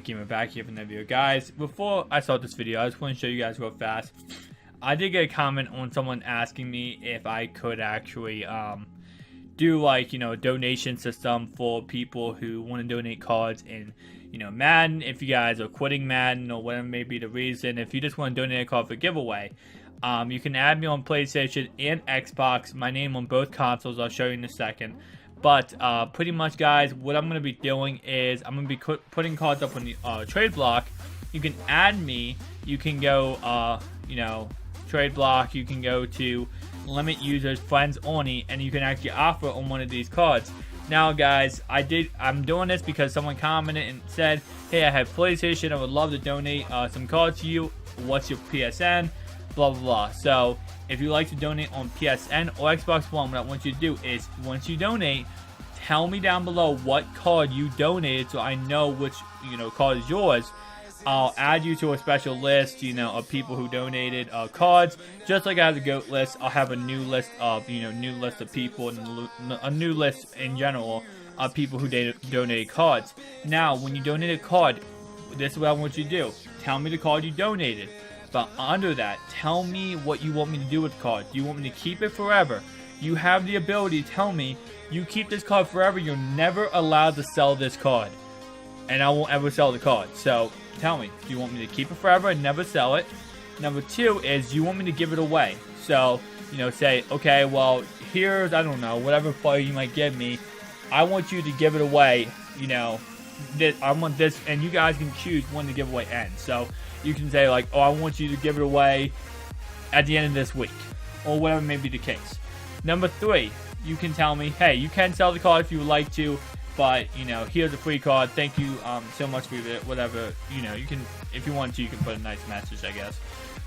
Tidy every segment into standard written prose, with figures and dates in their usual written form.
Gamer back here from the video. Guys, before I start this video, I just want to show you guys real fast. I did get a comment on someone asking me if I could actually do, like, you know, a donation system for people who want to donate cards in, you know, Madden. If you guys are quitting Madden or whatever may be the reason, if you just want to donate a card for giveaway, you can add me on PlayStation and Xbox. My name on both consoles, I'll show you in a second. But pretty much, guys, what I'm going to be doing is I'm going to be putting cards up on the trade block. You can add me. You can go, you know, trade block. You can go to limit users, friends only, and you can actually offer on one of these cards. Now, guys, I'm doing this because someone commented and said, hey, I have PlayStation. I would love to donate some cards to you. What's your PSN? Blah, blah, blah. So if you like to donate on PSN or Xbox One, what I want you to do is, once you donate, tell me down below what card you donated so I know which, you know, card is yours. I'll add you to a special list, you know, of people who donated cards. Just like I have the GOAT list, I'll have a new list of, you know, new list of people, and a new list in general of people who donated cards. Now, when you donate a card, this is what I want you to do. Tell me the card you donated. But under that, tell me what you want me to do with the card. Do you want me to keep it forever? You have the ability to tell me, you keep this card forever, you're never allowed to sell this card. And I won't ever sell the card. So, tell me, do you want me to keep it forever and never sell it? Number two is, you want me to give it away. So, you know, say, okay, well, here's, I don't know, whatever player you might give me, I want you to give it away, you know, I want this, and you guys can choose when the giveaway ends. So, you can say, like, oh, I want you to give it away at the end of this week, or whatever may be the case. Number three, you can tell me, hey, you can sell the card if you would like to, but, you know, here's a free card. Thank you so much for it. Whatever, you know, you can, if you want to, you can put a nice message, I guess.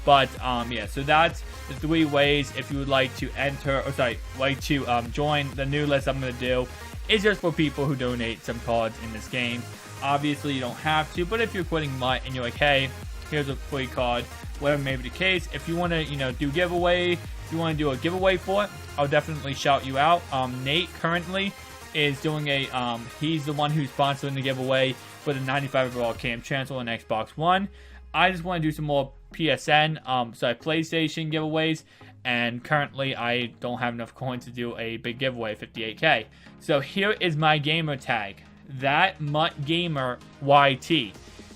But, yeah, so that's the three ways if you would like to enter, or sorry, like to join the new list I'm going to do. It's just for people who donate some cards in this game. Obviously, you don't have to, but if you're quitting MUT and you're like, hey, here's a free card, whatever may be the case. If you want to, you know, do giveaway, if you want to do a giveaway for it, I'll definitely shout you out. Nate currently is doing a, he's the one who's sponsoring the giveaway for the 95 overall Cam Chancellor on Xbox One. I just want to do some more PSN, PlayStation giveaways, and currently I don't have enough coins to do a big giveaway, 58k. So here is my gamer tag, that MUT Gamer YT.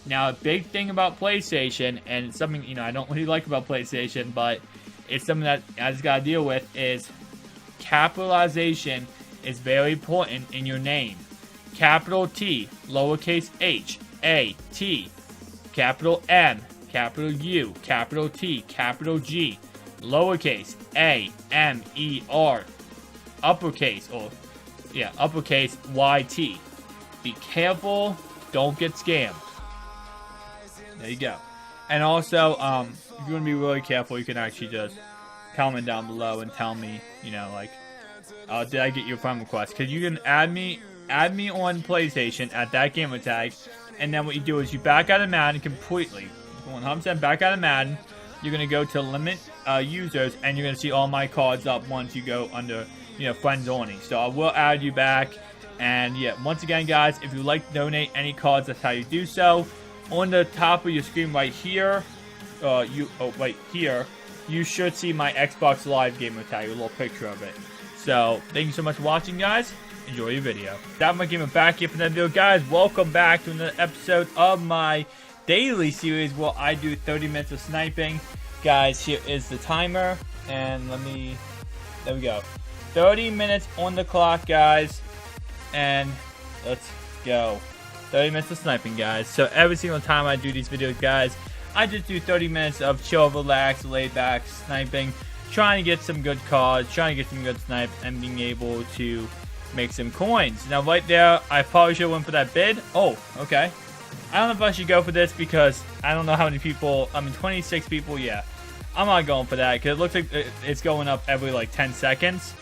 Now, a big thing about PlayStation, and something, you know, I don't really like about PlayStation, but it's something that I just gotta deal with, is capitalization is very important in your name. Capital T, lowercase h, A, T, capital M, capital U, capital T, capital G, lowercase A, M, E, R, uppercase, or, yeah, uppercase Y, T. Be careful, don't get scammed. There you go. And also, if you want to be really careful, you can actually just comment down below and tell me, you know, like, did I get your friend request? Because you can add me on PlayStation at that gamer tag, and then what you do is you back out of Madden completely. 100% back out of Madden. You're going to go to limit users, and you're going to see all my cards up once you go under, you know, friends only. So I will add you back. And yeah, once again, guys, if you'd like to donate any cards, that's how you do so. On the top of your screen right here, right here, you should see my Xbox Live gamer tag, a little picture of it. So, thank you so much for watching, guys. Enjoy your video. That my gamer back here for that video, guys. Welcome back to another episode of my daily series where I do 30 minutes of sniping. Guys, here is the timer, and there we go. 30 minutes on the clock, guys, and let's go. 30 minutes of sniping, guys. So every single time I do these videos, guys, I just do 30 minutes of chill, relax, laid back sniping, trying to get some good cards, trying to get some good snipes, and being able to make some coins. Now right there, I probably should have went for that bid. Oh, okay. I don't know if I should go for this because I don't know how many people, 26 people, yeah. I'm not going for that because it looks like it's going up every like 10 seconds.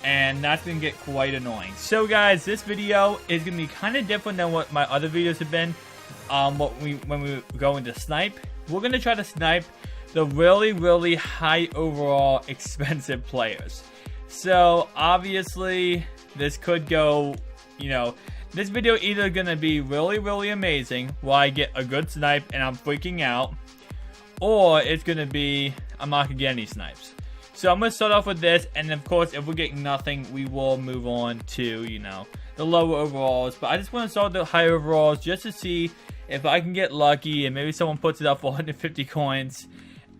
And that's going to get quite annoying. So guys, this video is going to be kind of different than what my other videos have been. When we go into snipe, we're going to try to snipe the really high overall expensive players. So obviously this could go, you know, this video either gonna be really amazing while I get a good snipe and I'm freaking out, or it's gonna be I'm not gonna get any snipes. So I'm gonna start off with this, and of course if we get nothing we will move on to, you know, the lower overalls. But I just want to start with the high overalls just to see if I can get lucky and maybe someone puts it up for 150 coins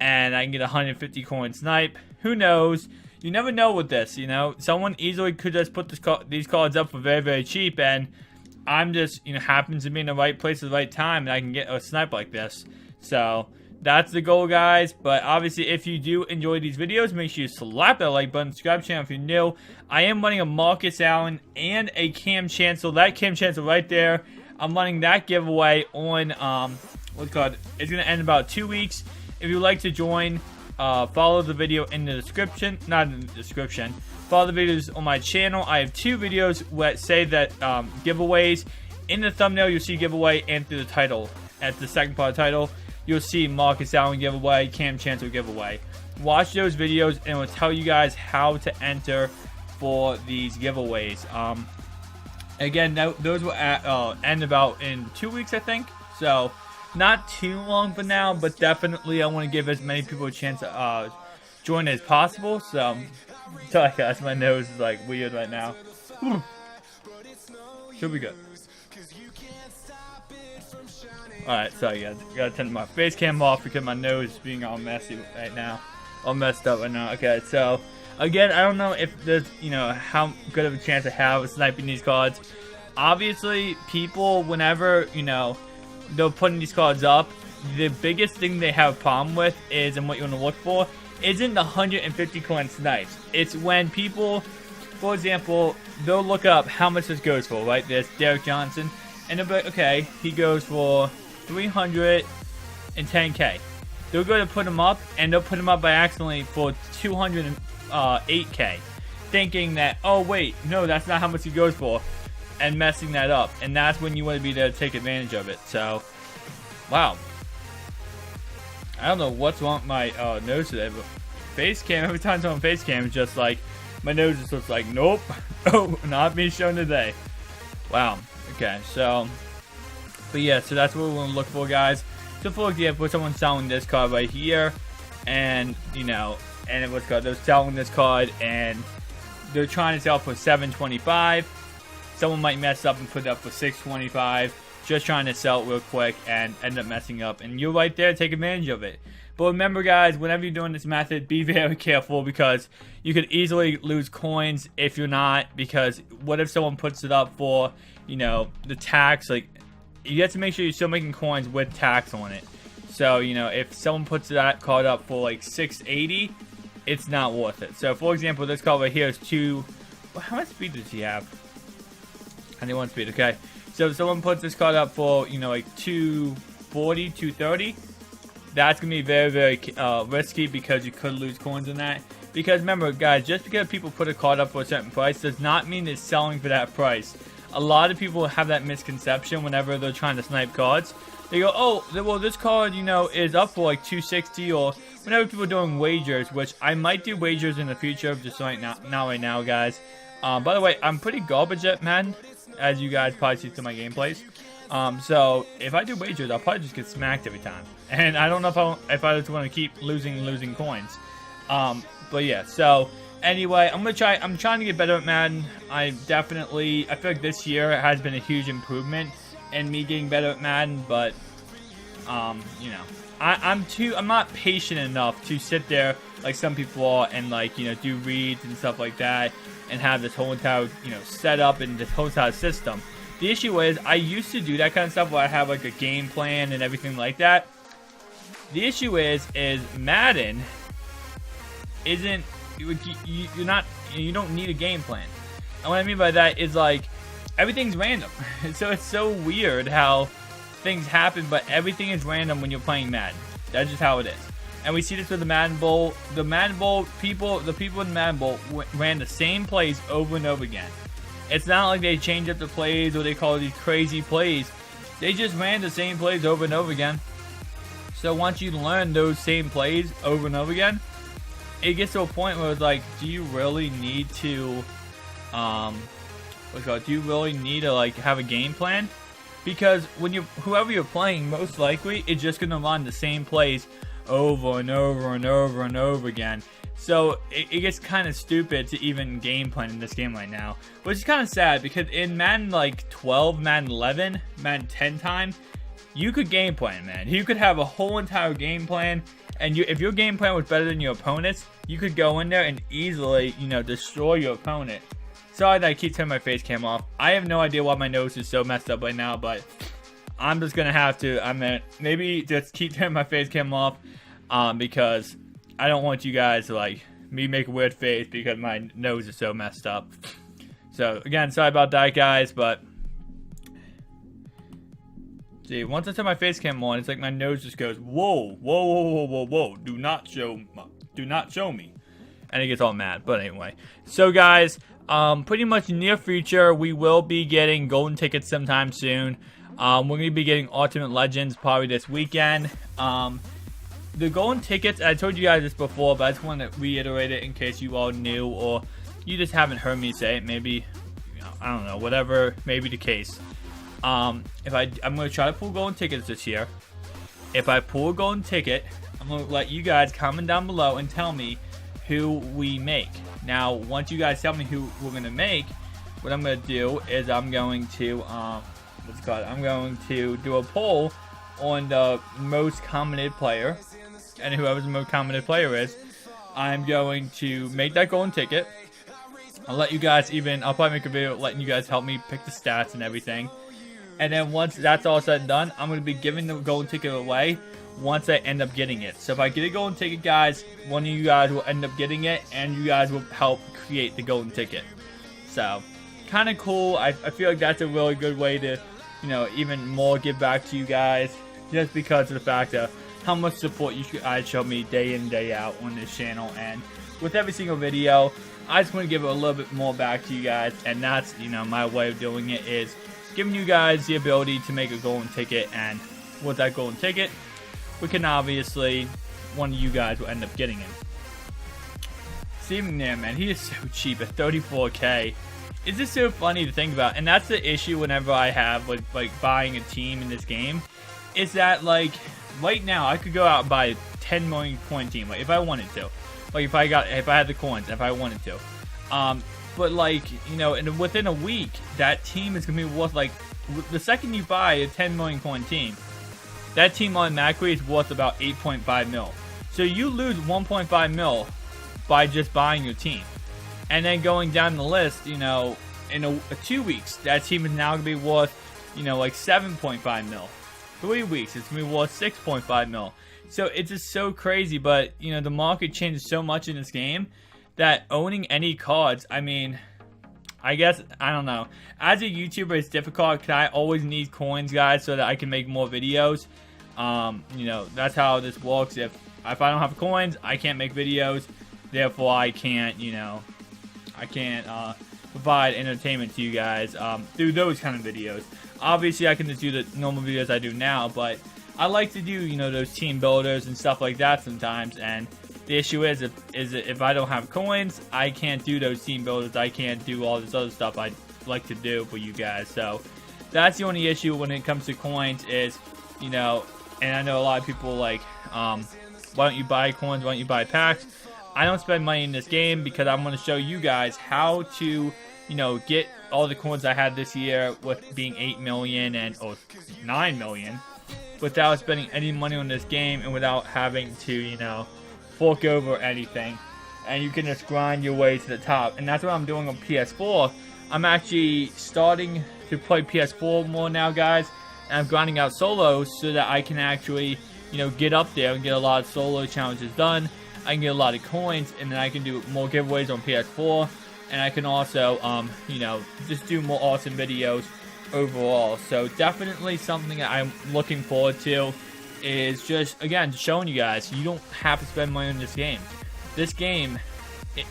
and I can get a 150 coin snipe. Who knows? You never know with this, you know. Someone easily could just put these cards up for very cheap, and I'm just, you know, happens to be in the right place at the right time and I can get a snipe like this. So that's the goal, guys. But obviously if you do enjoy these videos, make sure you slap that like button, subscribe to the channel if you're new. I am running a Marcus Allen and a Cam Chancellor. That Cam Chancellor right there, I'm running that giveaway on what's it called? It's gonna end in about 2 weeks. If you'd like to join, follow the video in the description. Not in the description. Follow the videos on my channel. I have 2 videos that say that giveaways. In the thumbnail, you'll see giveaway, and through the title, at the second part of the title, you'll see Marcus Allen giveaway, Cam Chancellor giveaway. Watch those videos, and it will tell you guys how to enter for these giveaways. Again, those will end about in 2 weeks, I think. So not too long for now, but definitely I want to give as many people a chance to join as possible. So, sorry guys, my nose is like weird right now. Should be good. Alright, sorry guys, gotta turn my face cam off because my nose is being all messy right now. All messed up right now. Okay, so again, I don't know if there's, you know, how good of a chance I have of sniping these cards. Obviously, people, whenever, you know, they're putting these cards up, the biggest thing they have a problem with is, and what you want to look for, isn't the 150 coin snipes. It's when people, for example, they'll look up how much this goes for, right? There's Derek Johnson, and they'll be like, okay, he goes for 310k. They're going to put him up, and they'll put him up by accidentally for 208k, thinking that, oh wait, no, that's not how much he goes for, and messing that up. And that's when you want to be there to take advantage of it. So, wow. I don't know what's wrong with my nose today, but face cam, every time I'm on face cam, it's just like, my nose just looks like, nope, oh, not being shown today. Wow. Okay, so, but yeah, so that's what we want to look for, guys. So for example, someone's selling this card right here, and, you know, and it was called, they're selling this card, and they're trying to sell for $725. Someone might mess up and put it up for $625, just trying to sell it real quick and end up messing up. And you're right there, take advantage of it. But remember, guys, whenever you're doing this method, be very careful, because you could easily lose coins if you're not. Because what if someone puts it up for, you know, the tax? Like, you have to make sure you're still making coins with tax on it. So, you know, if someone puts that card up for like $680, it's not worth it. So, for example, this card right here is how much speed does he have? 91 speed, okay. So if someone puts this card up for, you know, like 240, 230, that's going to be very risky, because you could lose coins on that. Because remember, guys, just because people put a card up for a certain price does not mean it's selling for that price. A lot of people have that misconception whenever they're trying to snipe cards. They go, oh, well, this card, you know, is up for like 260, or whenever people are doing wagers, which I might do wagers in the future, just right now, guys. By the way, I'm pretty garbage at Madden, as you guys probably see through my gameplays. So if I do wagers, I'll probably just get smacked every time, and I don't know if I just want to keep losing coins. But yeah, so anyway, I'm trying to get better at Madden. I feel like this year has been a huge improvement in me getting better at Madden. But you know, I'm not patient enough to sit there like some people are and, like, you know, do reads and stuff like that, and have this whole entire, you know, setup and this whole entire system. The issue is, I used to do that kind of stuff where I have like a game plan and everything like that. The issue is Madden isn't, you don't need a game plan. And what I mean by that is, like, everything's random. So it's so weird how things happen, but everything is random when you're playing Madden. That's just how it is. And we see this with the Madden Bowl. The Madden Bowl people in the Madden Bowl ran the same plays over and over again. It's not like they changed up the plays or they call these crazy plays. They just ran the same plays over and over again. So once you learn those same plays over and over again, it gets to a point where it's like, do you really need to, do you really need to like have a game plan? Because when whoever you're playing, most likely, it's just gonna run the same plays over and over and over and over again. So it gets kind of stupid to even game plan in this game right now, which is kind of sad because in Madden like 12, Madden 11, Madden 10 time, you could game plan, man. You could have a whole entire game plan, and if your game plan was better than your opponent's, you could go in there and easily, destroy your opponent. Sorry that I keep turning my face cam off. I have no idea why my nose is so messed up right now, but I'm just gonna have to. Maybe just keep turning my face cam off, because I don't want you guys to like me make a weird face because my nose is so messed up. So again, sorry about that, guys, but see, once I turn my face cam on, it's like my nose just goes, whoa, whoa, whoa, whoa, whoa, whoa, do not show me, and it gets all mad. But anyway, so guys, pretty much near future, we will be getting golden tickets sometime soon. We're gonna be getting Ultimate Legends probably this weekend. The golden tickets, I told you guys this before, but I just want to reiterate it in case you all knew or you just haven't heard me say it. Maybe, I don't know, whatever may be the case. I'm going to try to pull golden tickets this year. If I pull a golden ticket, I'm going to let you guys comment down below and tell me who we make. Now, once you guys tell me who we're going to make, what I'm going to do is I'm going to, I'm going to do a poll on the most commented player. And whoever's the most commented player is, I'm going to make that golden ticket. I'll let you guys I'll probably make a video letting you guys help me pick the stats and everything. And then once that's all said and done, I'm going to be giving the golden ticket away once I end up getting it. So if I get a golden ticket, guys, one of you guys will end up getting it, and you guys will help create the golden ticket. So, kind of cool. I feel like that's a really good way to, even more give back to you guys, just because of the fact of how much support you guys show me day in, day out on this channel. And with every single video, I just want to give a little bit more back to you guys, and that's, my way of doing it is giving you guys the ability to make a golden ticket, and with that golden ticket, we can obviously, one of you guys will end up getting it. Steven there, man, he is so cheap at 34K. It's just so funny to think about, and that's the issue whenever I have with like buying a team in this game, is that like right now I could go out and buy a 10 million coin team, like if I wanted to, like if I had the coins, if I wanted to. But like, within a week, that team is gonna be worth like, the second you buy a 10 million coin team, that team automatically is worth about 8.5 mil. So you lose 1.5 mil by just buying your team. And then going down the list, in 2 weeks, that team is now gonna be worth, like 7.5 mil. 3 weeks, it's gonna be worth 6.5 mil. So it's just so crazy, but the market changes so much in this game that owning any cards, I guess, I don't know. As a YouTuber, it's difficult because I always need coins, guys, so that I can make more videos. That's how this works. If I don't have coins, I can't make videos. Therefore, I can't, provide entertainment to you guys through those kind of videos. Obviously, I can just do the normal videos I do now, but I like to do, those team builders and stuff like that sometimes. And the issue is if I don't have coins, I can't do those team builders. I can't do all this other stuff I like to do for you guys. So that's the only issue when it comes to coins is, and I know a lot of people like, why don't you buy coins? Why don't you buy packs? I don't spend money in this game because I'm going to show you guys how to, get all the coins I had this year with being 8 million and 9 million without spending any money on this game and without having to, fork over anything. And you can just grind your way to the top. And that's what I'm doing on PS4. I'm actually starting to play PS4 more now, guys. And I'm grinding out solos so that I can actually, get up there and get a lot of solo challenges done. I can get a lot of coins, and then I can do more giveaways on PS4. And I can also, just do more awesome videos overall. So definitely something that I'm looking forward to is just, again, showing you guys, you don't have to spend money on this game. This game,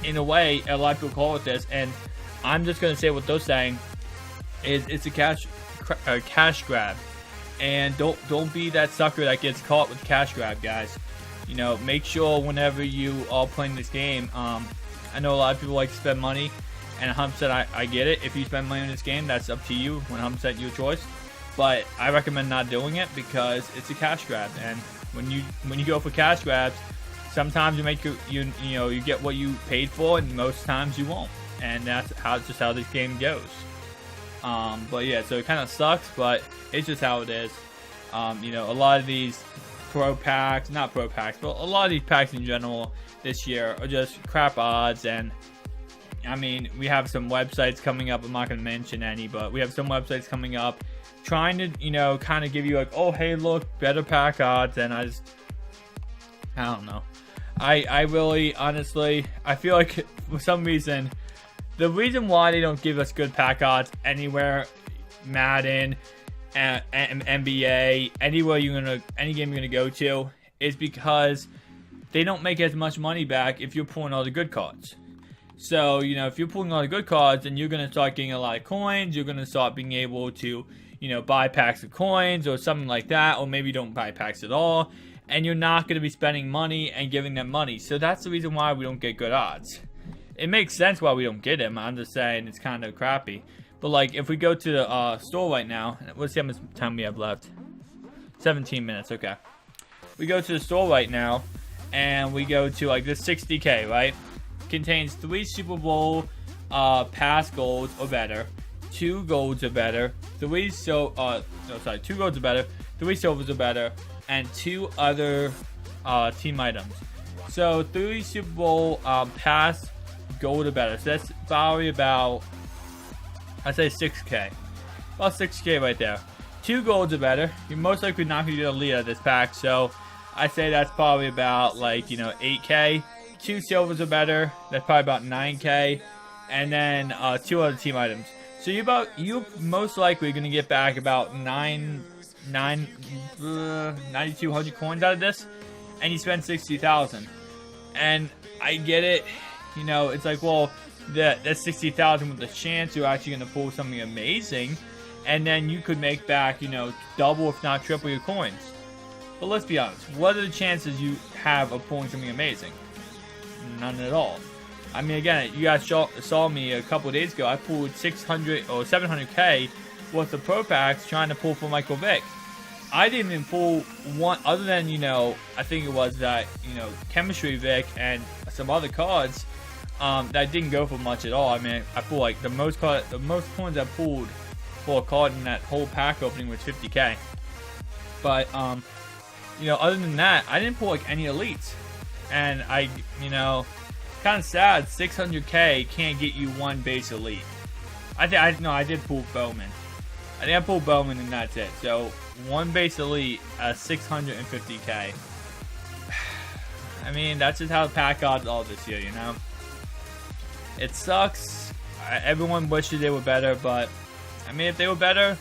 in a way, a lot of people call it this, and I'm just going to say what they're saying, is it's a cash grab. And don't be that sucker that gets caught with cash grab, guys. You know, make sure whenever you are playing this game, I know a lot of people like to spend money, and 100% I get it. If you spend money in this game, that's up to you, 100% your choice. But I recommend not doing it because it's a cash grab, and when you go for cash grabs, sometimes you make you get what you paid for, and most times you won't, and that's just how this game goes. But yeah, so it kind of sucks, but it's just how it is. You know, a lot of these not pro packs, but a lot of these packs in general this year are just crap odds. And I mean, we have some websites coming up. I'm not going to mention any, but we have some websites coming up trying to, you know, kind of give you like, oh, hey, look, better pack odds. And I don't know. I really, honestly, I feel like for some reason, the reason why they don't give us good pack odds anywhere, Madden, and NBA, any game you're gonna go to, is because they don't make as much money back if you're pulling all the good cards. So, you know, if you're pulling all the good cards, then you're gonna start getting a lot of coins. You're gonna start being able to, you know, buy packs of coins or something like that, or maybe don't buy packs at all, and you're not gonna be spending money and giving them money. So that's the reason why we don't get good odds. It makes sense why we don't get them. I'm just saying it's kind of crappy. But like, if we go to the store right now, let's see how much time we have left. 17 minutes, okay. We go to the store right now, and we go to like this 60K, right? Contains 3 Super Bowl pass golds or better, 2 golds or better, 2 golds or better, 3 silvers or better, and 2 other team items. So 3 Super Bowl pass gold or better. So that's probably about, I'd say 6K. About 6K right there. 2 golds or better. You're most likely not going to get a lead out of this pack. So I'd say that's probably about like, you know, 8K. 2 silvers or better. That's probably about 9K. And then 2 other team items. So you're most likely going to get back about 9,200 coins out of this. And you spend 60,000. And I get it. You know, it's like, well, that's 60,000 with the chance you're actually going to pull something amazing, and then you could make back, you know, double if not triple your coins. But let's be honest, what are the chances you have of pulling something amazing? None at all. I mean, again, you guys saw me a couple of days ago. I pulled 600 or 700K worth of pro packs trying to pull for Michael Vick. I didn't even pull one, other than, you know, I think it was that, you know, chemistry Vick and some other cards. That didn't go for much at all. I mean, I pulled like the most coins I pulled for a card in that whole pack opening was 50K. But you know, other than that, I didn't pull like any elites, and you know, kind of sad. 600K can't get you one base elite. I did pull Bowman. I think I pulled Bowman, and that's it. So one base elite at 650K. I mean, that's just how the pack odds all this year, you know. It sucks. Everyone wishes they were better, but I mean, if they were better,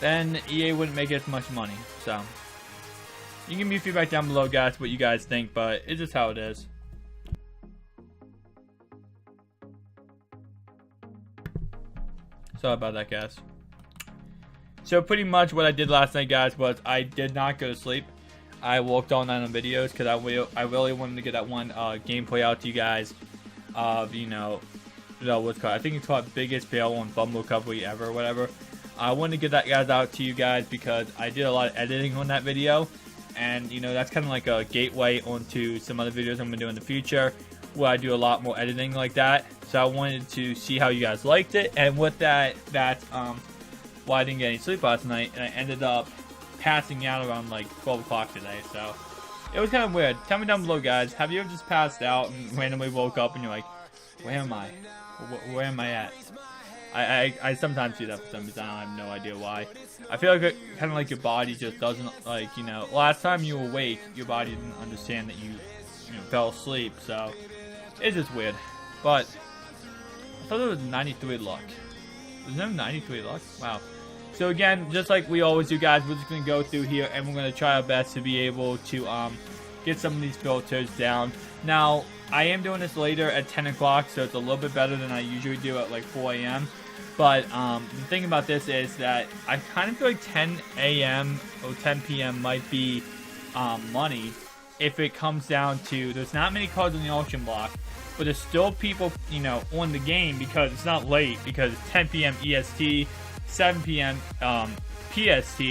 then EA wouldn't make as much money. So you can give me feedback down below, guys, what you guys think, but it's just how it is. Sorry about that, guys. So pretty much what I did last night, guys, was I did not go to sleep. I worked all night on videos because I really wanted to get that one gameplay out to you guys. Of, you know, what's called, I think it's called biggest fail on fumble recovery ever or whatever. I wanted to get that guys out to you guys because I did a lot of editing on that video, and you know, that's kind of like a gateway onto some other videos I'm gonna do in the future where I do a lot more editing like that. So I wanted to see how you guys liked it, and with that's why I didn't get any sleep last night, and I ended up passing out around like 12 o'clock today. So it was kind of weird. Tell me down below, guys. Have you ever just passed out and randomly woke up and you're like, where am I? Where am I at? I sometimes do that for some reason. I have no idea why. I feel like kind of like your body just doesn't, like, you know, last time you were awake, your body didn't understand that you fell asleep. So it's just weird. But I thought it was 93 luck. Was there 93 luck? Wow. So again, just like we always do, guys, we're just going to go through here and we're going to try our best to be able to get some of these filters down. Now, I am doing this later at 10 o'clock, so it's a little bit better than I usually do at like 4 a.m. But the thing about this is that I kind of feel like 10 a.m. or 10 p.m. might be money if it comes down to there's not many cards on the auction block, but there's still people, you know, on the game because it's not late, because it's 10 p.m. EST, 7 p.m. PST,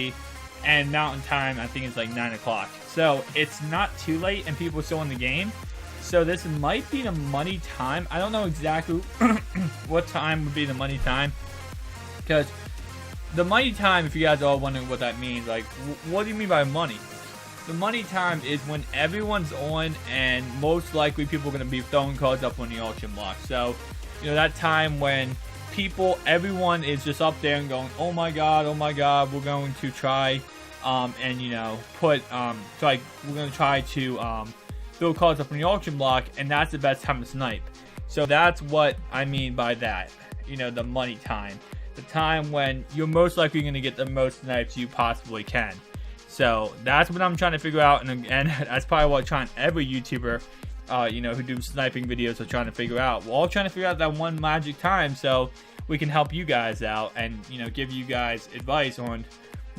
and Mountain Time I think it's like 9 o'clock. So it's not too late and people are still in the game. So this might be the money time. I don't know exactly what time would be the money time, because the money time, if you guys are all wondering what that means, like what do you mean by money? The money time is when everyone's on, and most likely people are going to be throwing cards up on the auction block. So, you know, that time when everyone is just up there and going, oh my god, we're going to try, and you know, we're going to try to throw cards up on the auction block, and that's the best time to snipe. So that's what I mean by that. You know, the money time, the time when you're most likely going to get the most snipes you possibly can. So that's what I'm trying to figure out, and that's probably what every YouTuber, you know, who do sniping videos are trying to figure out. We're all trying to figure out that one magic time, so we can help you guys out and, you know, give you guys advice on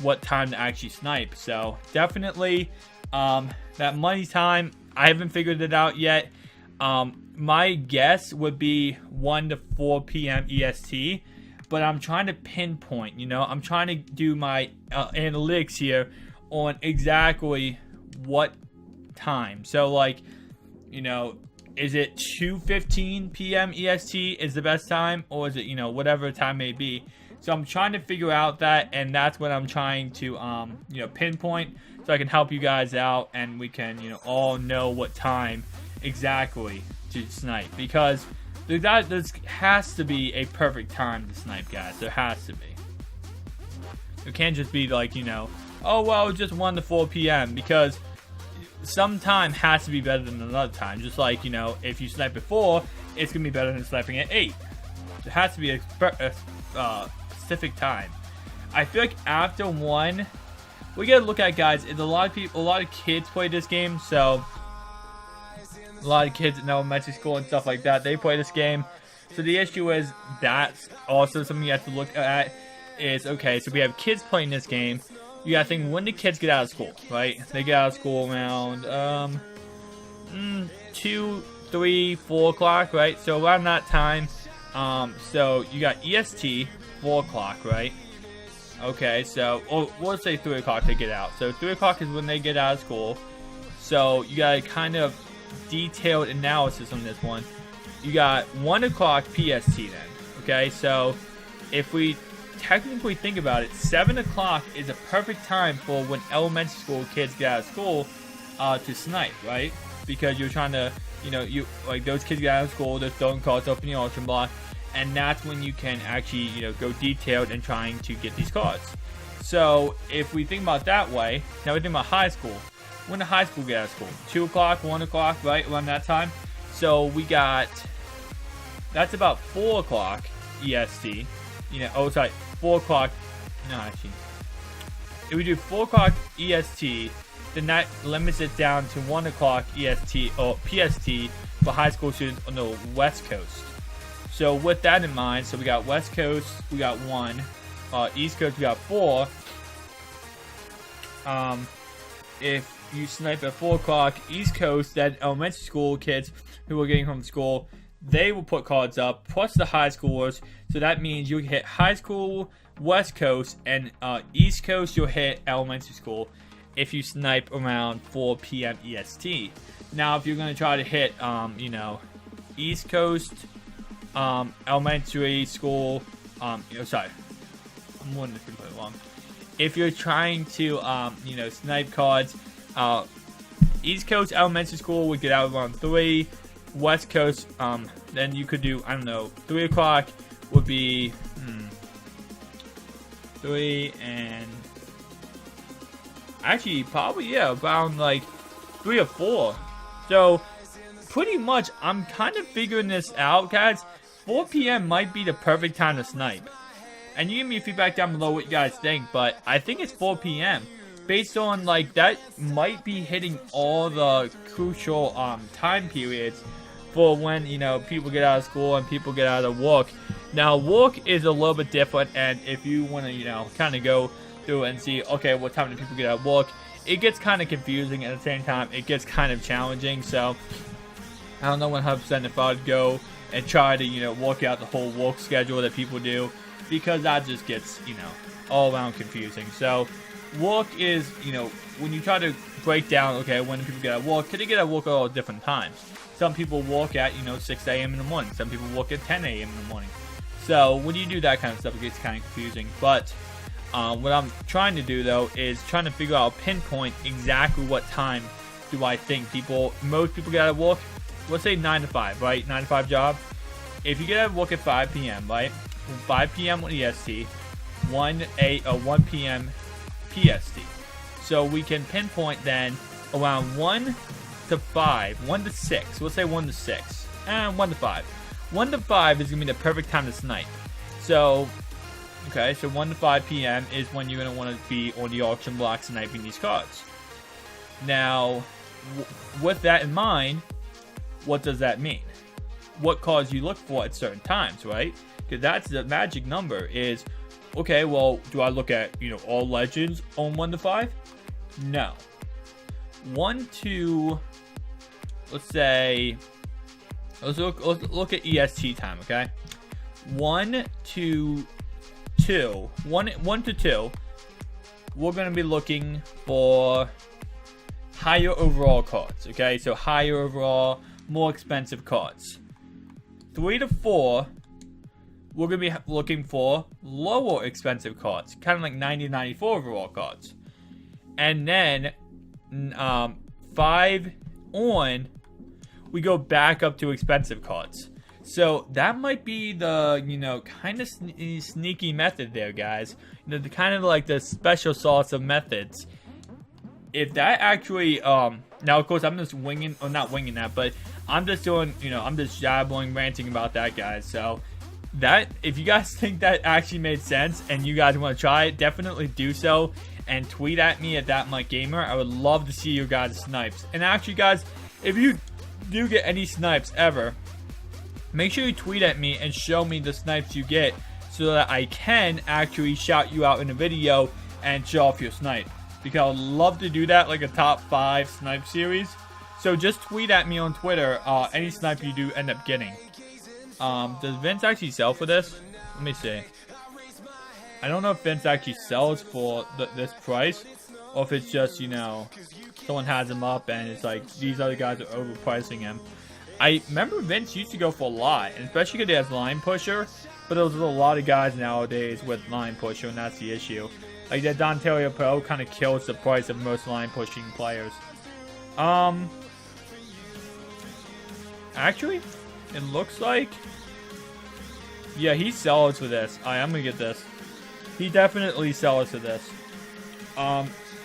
what time to actually snipe. So definitely that money time, I haven't figured it out yet. My guess would be 1 to 4 p.m. EST, but I'm trying to pinpoint, you know, I'm trying to do my analytics here on exactly what time. So like, you know, is it 2:15 p.m. EST is the best time, or is it, you know, whatever time may be? So I'm trying to figure out that, and that's what I'm trying to you know, pinpoint, so I can help you guys out and we can, you know, all know what time exactly to snipe, because there has to be a perfect time to snipe, guys. There has to be. It can't just be like, you know, oh well, just 1 to 4 p.m. because some time has to be better than another time. Just like, you know, if you snipe at 4, it's gonna be better than sniping at 8. There has to be a specific time. I feel like after 1, we gotta look at, guys, is a lot of kids play this game. So a lot of kids in elementary school and stuff like that, they play this game. So the issue is that's also something you have to look at. Is okay, so we have kids playing this game. You gotta think, when do kids get out of school, right? They get out of school around 2, 3, 4 o'clock, right? So around that time, so you got EST 4 o'clock, right? Okay, so we'll say 3 o'clock they get out. So 3 o'clock is when they get out of school. So you got a kind of detailed analysis on this one. You got 1 o'clock PST then. Okay, so if we technically think about it, 7 o'clock is a perfect time for when elementary school kids get out of school to snipe, right? Because you're trying to, you know, those kids get out of school, they're throwing cards up in the auction block, and that's when you can actually, you know, go detailed and trying to get these cards. So if we think about it that way, now we think about high school. When did high school get out of school? 2 o'clock, 1 o'clock, right? Around that time. So we got, that's about 4 o'clock EST. You know, 4 o'clock, no, actually, if we do 4 o'clock EST, then that limits it down to 1 o'clock EST or PST for high school students on the West Coast. So with that in mind, so we got West Coast, we got 1, East Coast, we got 4. If you snipe at 4 o'clock East Coast, then elementary school kids who are getting home from school, they will put cards up, plus the high schoolers. So that means you'll hit high school, West Coast, and East Coast, you'll hit elementary school if you snipe around 4 p.m. EST. Now, if you're going to try to hit, you know, East Coast, elementary school, sorry, I'm wondering if it's long. If you're trying to, you know, snipe cards, East Coast elementary school would get out around 3. West Coast, then you could do, I don't know, 3 o'clock would be 3, and actually probably, yeah, around like 3 or 4. So pretty much I'm kind of figuring this out, guys. 4 p.m. might be the perfect time to snipe, and you give me feedback down below what you guys think, but I think it's 4 p.m. based on, like, that might be hitting all the crucial time periods for when, you know, people get out of school and people get out of work Now, walk is a little bit different, and if you want to, you know, kind of go through and see, okay, what time do people get out walk, it gets kind of confusing, and at the same time, it gets kind of challenging. So, I don't know 100% if I'd go and try to, you know, work out the whole walk schedule that people do, because that just gets, you know, all around confusing. So, walk is, you know, when you try to break down, okay, when do people get out walk, can they get out walk at all different times? Some people walk at, you know, 6 a.m. in the morning. Some people walk at 10 a.m. in the morning. So when you do that kind of stuff, it gets kind of confusing. But what I'm trying to do, though, is trying to figure out, pinpoint exactly what time do I think most people get out of work. Let's say 9 to 5, right? 9 to 5 job. If you get out of work at 5 p.m., right? 5 p.m. with EST, 1 p.m. PST. So we can pinpoint then around 1 to 5, 1 to 6. Let's say 1 to 6, and 1 to 5. 1 to 5 is going to be the perfect time to snipe. So, okay, so 1 to 5 p.m. is when you're going to want to be on the auction block sniping these cards. Now, with that in mind, what does that mean? What cards you look for at certain times, right? Because that's the magic number is, okay, well, do I look at, you know, all legends on 1 to 5? No. 1 to, let's say, let's look at EST time, okay? 1 to 2, 1 to 2, we're going to be looking for higher overall cards, okay? So higher overall, more expensive cards. 3 to 4, we're going to be looking for lower expensive cards, kind of like 90 94 overall cards. And then 5 on, we go back up to expensive cards. So that might be the, you know, kind of sneaky method there, guys. You know, the kind of like the special sauce of methods. If that actually, now of course I'm just winging, or not winging that, but I'm just doing, you know, I'm just jabbling, ranting about that, guys. So that, if you guys think that actually made sense and you guys want to try it, definitely do so. And tweet at me at ThatMuttGamer. I would love to see your guys' snipes. And actually, guys, if you do get any snipes ever, make sure you tweet at me and show me the snipes you get so that I can actually shout you out in a video and show off your snipe. Because I would love to do that, like a top 5 snipe series. So just tweet at me on Twitter any snipe you do end up getting. Does Vince actually sell for this? Let me see. I don't know if Vince actually sells for this price, or if it's just, you know, someone has him up and it's like these other guys are overpricing him. I remember Vince used to go for a lot, and especially because he has line pusher, but there's a lot of guys nowadays with line pusher, and that's the issue. Like that Dontario Pro kind of kills the price of most line pushing players. Actually, it looks like, yeah, he sells for this. I'm gonna get this. He definitely sells for this.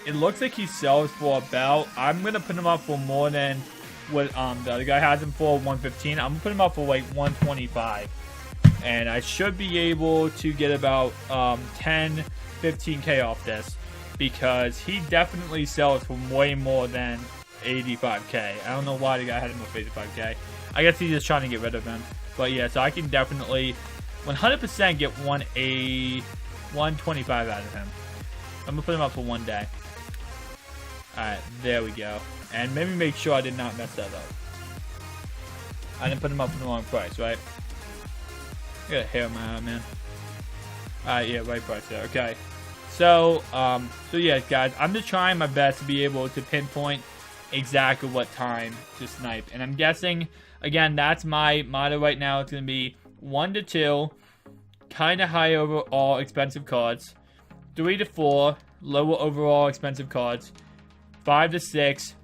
It looks like he sells for about, I'm going to put him up for more than what the other guy has him for, 115. I'm going to put him up for like 125. And I should be able to get about 10, 15k off this. Because he definitely sells for way more than 85k. I don't know why the guy had him for 85k. I guess he's just trying to get rid of him. But yeah, so I can definitely 100% get 125 out of him. I'm gonna put him up for 1 day. Alright, there we go. And maybe make sure I did not mess that up. I didn't put him up for the wrong price, right? I got a hair in my eye, man. Alright, yeah, right price there. Okay. So yeah, guys, I'm just trying my best to be able to pinpoint exactly what time to snipe. And I'm guessing, again, that's my motto right now. It's gonna be 1 to 2. Kind of high overall expensive cards. 3 to 4, lower overall expensive cards. 5 to 6,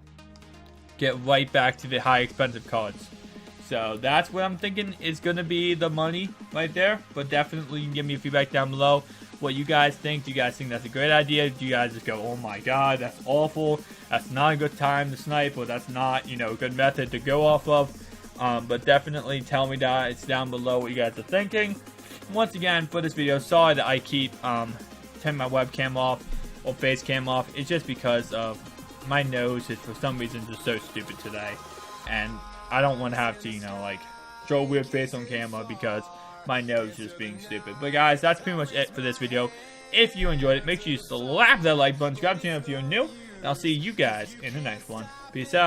get right back to the high expensive cards. So that's what I'm thinking is going to be the money right there. But definitely you can give me feedback down below what you guys think. Do you guys think that's a great idea? Do you guys just go, oh my god, that's awful. That's not a good time to snipe, or that's not, you know, a good method to go off of. But definitely tell me that it's down below what you guys are thinking. Once again, for this video, sorry that I keep turning my webcam off or face cam off. It's just because of my nose is for some reason just so stupid today. And I don't want to have to, you know, like, show a weird face on camera because my nose just being stupid. But guys, that's pretty much it for this video. If you enjoyed it, make sure you slap that like button, subscribe to the channel if you're new, and I'll see you guys in the next one. Peace out.